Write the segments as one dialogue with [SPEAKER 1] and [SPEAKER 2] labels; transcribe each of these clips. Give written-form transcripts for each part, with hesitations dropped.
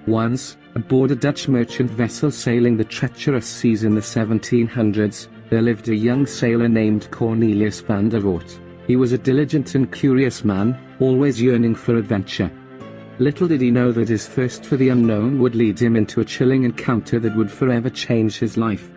[SPEAKER 1] Once, aboard a Dutch merchant vessel sailing the treacherous seas in the 1700s, there lived a young sailor named Cornelius van der Voort. He was a diligent and curious man, always yearning for adventure. Little did he know that his thirst for the unknown would lead him into a chilling encounter that would forever change his life.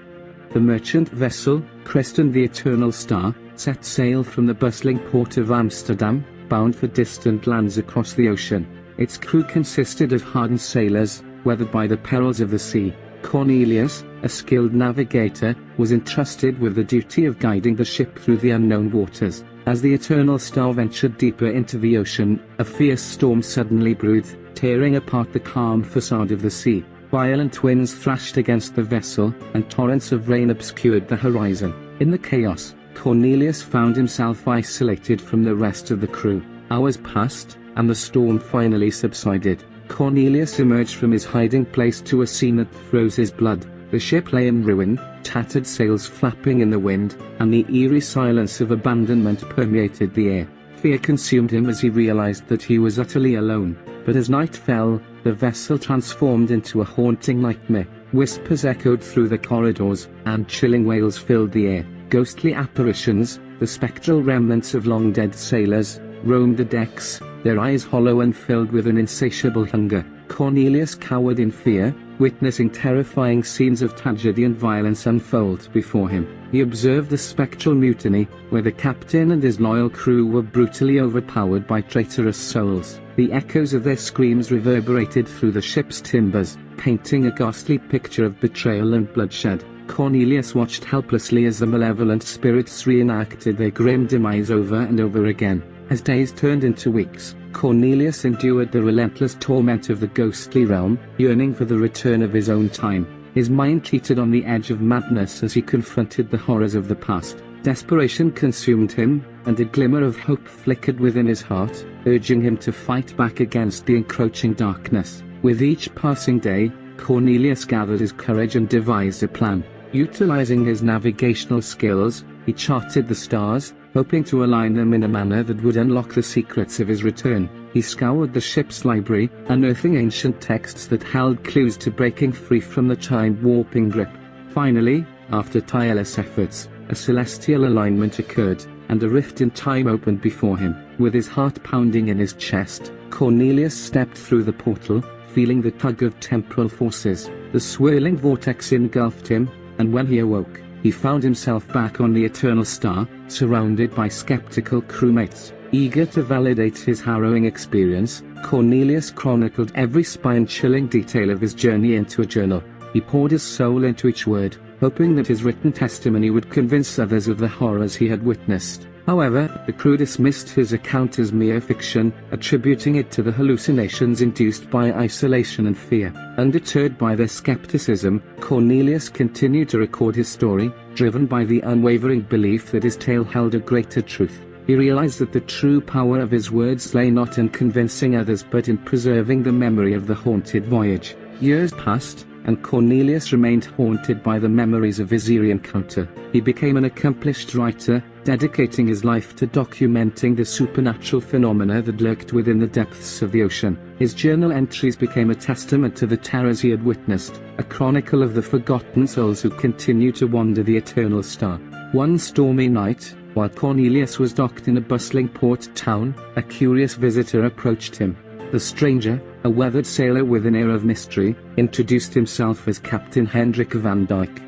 [SPEAKER 1] The merchant vessel, christened the Eternal Star, set sail from the bustling port of Amsterdam, bound for distant lands across the ocean. Its crew consisted of hardened sailors, weathered by the perils of the sea. Cornelius, a skilled navigator, was entrusted with the duty of guiding the ship through the unknown waters. As the Eternal Star ventured deeper into the ocean, a fierce storm suddenly brewed, tearing apart the calm facade of the sea. Violent winds thrashed against the vessel, and torrents of rain obscured the horizon. In the chaos, Cornelius found himself isolated from the rest of the crew. Hours passed, and the storm finally subsided. Cornelius emerged from his hiding place to a scene that froze his blood. The ship lay in ruin, tattered sails flapping in the wind, and the eerie silence of abandonment permeated the air. Fear consumed him as he realized that he was utterly alone. But as night fell, the vessel transformed into a haunting nightmare. Whispers echoed through the corridors, and chilling wails filled the air. Ghostly apparitions, the spectral remnants of long-dead sailors, roamed the decks, their eyes hollow and filled with an insatiable hunger. Cornelius cowered in fear, witnessing terrifying scenes of tragedy and violence unfold before him. He observed the spectral mutiny, where the captain and his loyal crew were brutally overpowered by traitorous souls. The echoes of their screams reverberated through the ship's timbers, painting a ghastly picture of betrayal and bloodshed. Cornelius watched helplessly as the malevolent spirits reenacted their grim demise over and over again. As days turned into weeks, Cornelius endured the relentless torment of the ghostly realm, yearning for the return of his own time. His mind teetered on the edge of madness as he confronted the horrors of the past. Desperation consumed him, and a glimmer of hope flickered within his heart, urging him to fight back against the encroaching darkness. With each passing day, Cornelius gathered his courage and devised a plan. Utilizing his navigational skills, he charted the stars, hoping to align them in a manner that would unlock the secrets of his return. He scoured the ship's library, unearthing ancient texts that held clues to breaking free from the time-warping grip. Finally, after tireless efforts, a celestial alignment occurred, and a rift in time opened before him. With his heart pounding in his chest, Cornelius stepped through the portal, feeling the tug of temporal forces. The swirling vortex engulfed him, and when he awoke, he found himself back on the Eternal Star, surrounded by skeptical crewmates. Eager to validate his harrowing experience, Cornelius chronicled every spine-chilling detail of his journey into a journal. He poured his soul into each word, hoping that his written testimony would convince others of the horrors he had witnessed. However, the crew dismissed his account as mere fiction, attributing it to the hallucinations induced by isolation and fear. Undeterred by their skepticism, Cornelius continued to record his story, driven by the unwavering belief that his tale held a greater truth. He realized that the true power of his words lay not in convincing others but in preserving the memory of the haunted voyage. Years passed, and Cornelius remained haunted by the memories of his eerie encounter. He became an accomplished writer, dedicating his life to documenting the supernatural phenomena that lurked within the depths of the ocean. His journal entries became a testament to the terrors he had witnessed, a chronicle of the forgotten souls who continue to wander the Eternal Star. One stormy night, while Cornelius was docked in a bustling port town, a curious visitor approached him. The stranger, a weathered sailor with an air of mystery, introduced himself as Captain Hendrik van Dijk.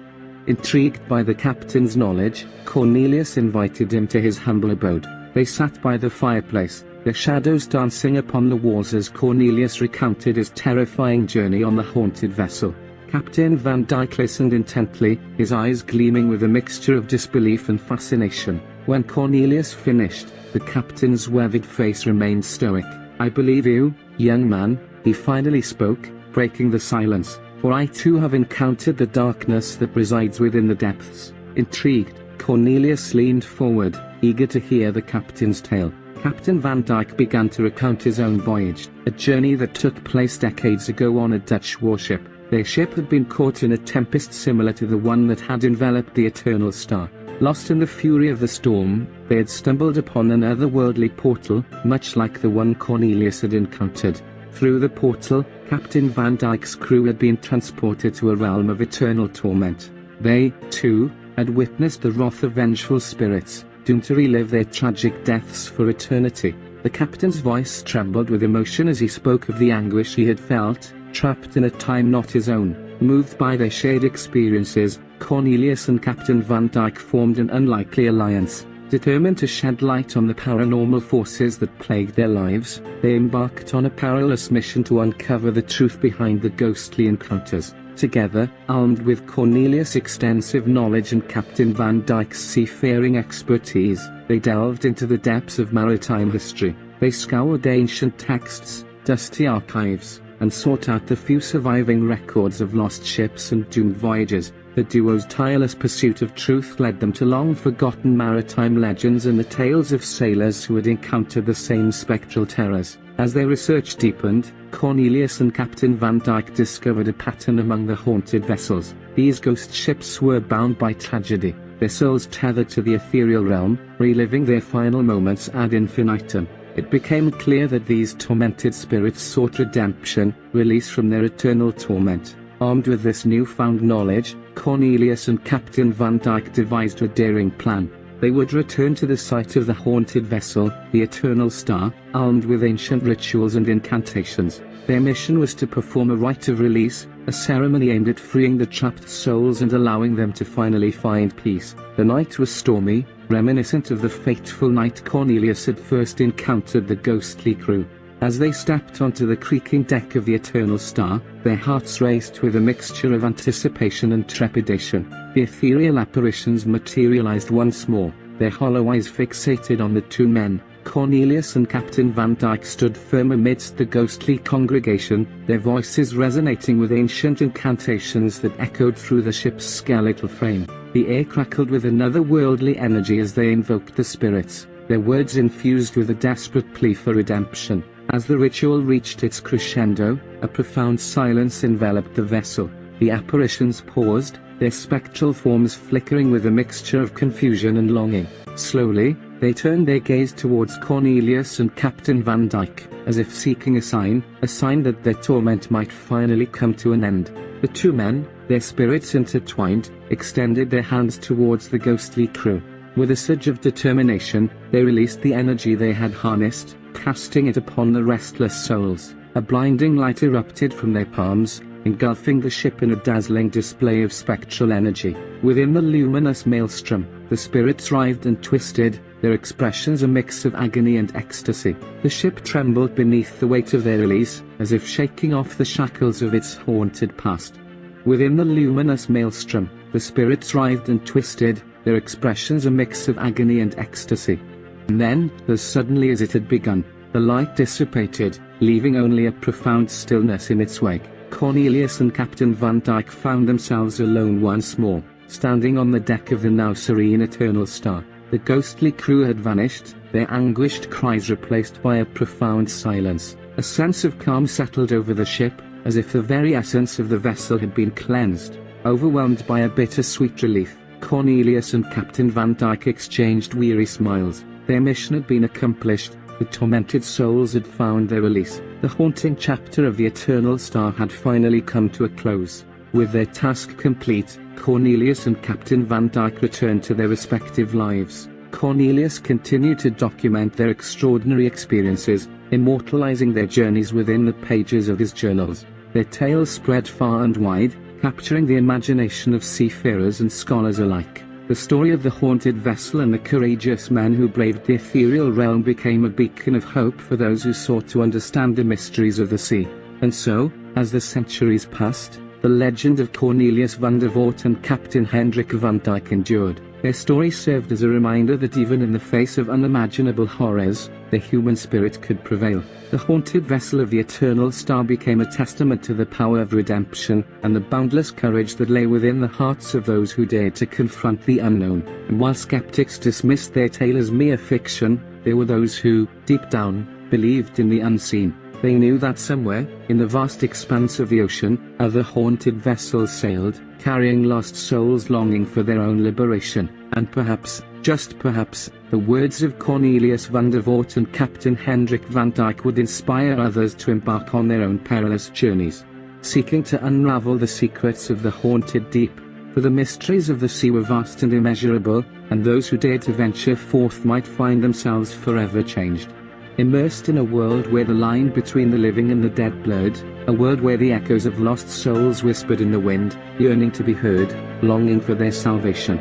[SPEAKER 1] Intrigued by the captain's knowledge, Cornelius invited him to his humble abode. They sat by the fireplace, their shadows dancing upon the walls as Cornelius recounted his terrifying journey on the haunted vessel. Captain van Dijk listened intently, his eyes gleaming with a mixture of disbelief and fascination. When Cornelius finished, the captain's weathered face remained stoic. "I believe you, young man," he finally spoke, breaking the silence, "for I too have encountered the darkness that resides within the depths." Intrigued, Cornelius leaned forward, eager to hear the captain's tale. Captain van Dijk began to recount his own voyage, a journey that took place decades ago on a Dutch warship. Their ship had been caught in a tempest similar to the one that had enveloped the Eternal Star. Lost in the fury of the storm, they had stumbled upon an otherworldly portal, much like the one Cornelius had encountered. Through the portal, Captain Van Dyke's crew had been transported to a realm of eternal torment. They, too, had witnessed the wrath of vengeful spirits, doomed to relive their tragic deaths for eternity. The captain's voice trembled with emotion as he spoke of the anguish he had felt, trapped in a time not his own. Moved by their shared experiences, Cornelius and Captain Van Dyke formed an unlikely alliance. Determined to shed light on the paranormal forces that plagued their lives, they embarked on a perilous mission to uncover the truth behind the ghostly encounters. Together, armed with Cornelius' extensive knowledge and Captain Van Dyke's seafaring expertise, they delved into the depths of maritime history. They scoured ancient texts, dusty archives, and sought out the few surviving records of lost ships and doomed voyages. The duo's tireless pursuit of truth led them to long-forgotten maritime legends and the tales of sailors who had encountered the same spectral terrors. As their research deepened, Cornelius and Captain Van Dyke discovered a pattern among the haunted vessels. These ghost ships were bound by tragedy, their souls tethered to the ethereal realm, reliving their final moments ad infinitum. It became clear that these tormented spirits sought redemption, release from their eternal torment. Armed with this newfound knowledge, Cornelius and Captain Van Dyke devised a daring plan. They would return to the site of the haunted vessel, the Eternal Star, armed with ancient rituals and incantations. Their mission was to perform a rite of release, a ceremony aimed at freeing the trapped souls and allowing them to finally find peace. The night was stormy, reminiscent of the fateful night Cornelius had first encountered the ghostly crew. As they stepped onto the creaking deck of the Eternal Star, their hearts raced with a mixture of anticipation and trepidation. The ethereal apparitions materialized once more, their hollow eyes fixated on the two men. Cornelius and Captain Van Dyke stood firm amidst the ghostly congregation, their voices resonating with ancient incantations that echoed through the ship's skeletal frame. The air crackled with another worldly energy as they invoked the spirits, their words infused with a desperate plea for redemption. As the ritual reached its crescendo, a profound silence enveloped the vessel. The apparitions paused, their spectral forms flickering with a mixture of confusion and longing. Slowly, they turned their gaze towards Cornelius and Captain Van Dyke, as if seeking a sign that their torment might finally come to an end. The two men, their spirits intertwined, extended their hands towards the ghostly crew. With a surge of determination, they released the energy they had harnessed, casting it upon the restless souls. A blinding light erupted from their palms, engulfing the ship in a dazzling display of spectral energy. Within the luminous maelstrom, the spirits writhed and twisted, their expressions a mix of agony and ecstasy. The ship trembled beneath the weight of their release, as if shaking off the shackles of its haunted past. Within the luminous maelstrom, the spirits writhed and twisted, their expressions a mix of agony and ecstasy. And then, as suddenly as it had begun, the light dissipated, leaving only a profound stillness in its wake. Cornelius and Captain Van Dyke found themselves alone once more, standing on the deck of the now serene Eternal Star. The ghostly crew had vanished, their anguished cries replaced by a profound silence. A sense of calm settled over the ship, as if the very essence of the vessel had been cleansed. Overwhelmed by a bittersweet relief, Cornelius and Captain Van Dyke exchanged weary smiles. Their mission had been accomplished, the tormented souls had found their release. The haunting chapter of the Eternal Star had finally come to a close. With their task complete, Cornelius and Captain Van Dyke returned to their respective lives. Cornelius continued to document their extraordinary experiences, immortalizing their journeys within the pages of his journals. Their tales spread far and wide, capturing the imagination of seafarers and scholars alike. The story of the haunted vessel and the courageous men who braved the ethereal realm became a beacon of hope for those who sought to understand the mysteries of the sea. And so, as the centuries passed, the legend of Cornelius van der Voort and Captain Hendrik van Dyke endured. Their story served as a reminder that even in the face of unimaginable horrors, the human spirit could prevail. The haunted vessel of the Eternal Star became a testament to the power of redemption, and the boundless courage that lay within the hearts of those who dared to confront the unknown. And while skeptics dismissed their tale as mere fiction, there were those who, deep down, believed in the unseen. They knew that somewhere, in the vast expanse of the ocean, other haunted vessels sailed, carrying lost souls longing for their own liberation. And perhaps, just perhaps, the words of Cornelius van der Voort and Captain Hendrik van Dijk would inspire others to embark on their own perilous journeys, seeking to unravel the secrets of the haunted deep. For the mysteries of the sea were vast and immeasurable, and those who dared to venture forth might find themselves forever changed. Immersed in a world where the line between the living and the dead blurred, a world where the echoes of lost souls whispered in the wind, yearning to be heard, longing for their salvation.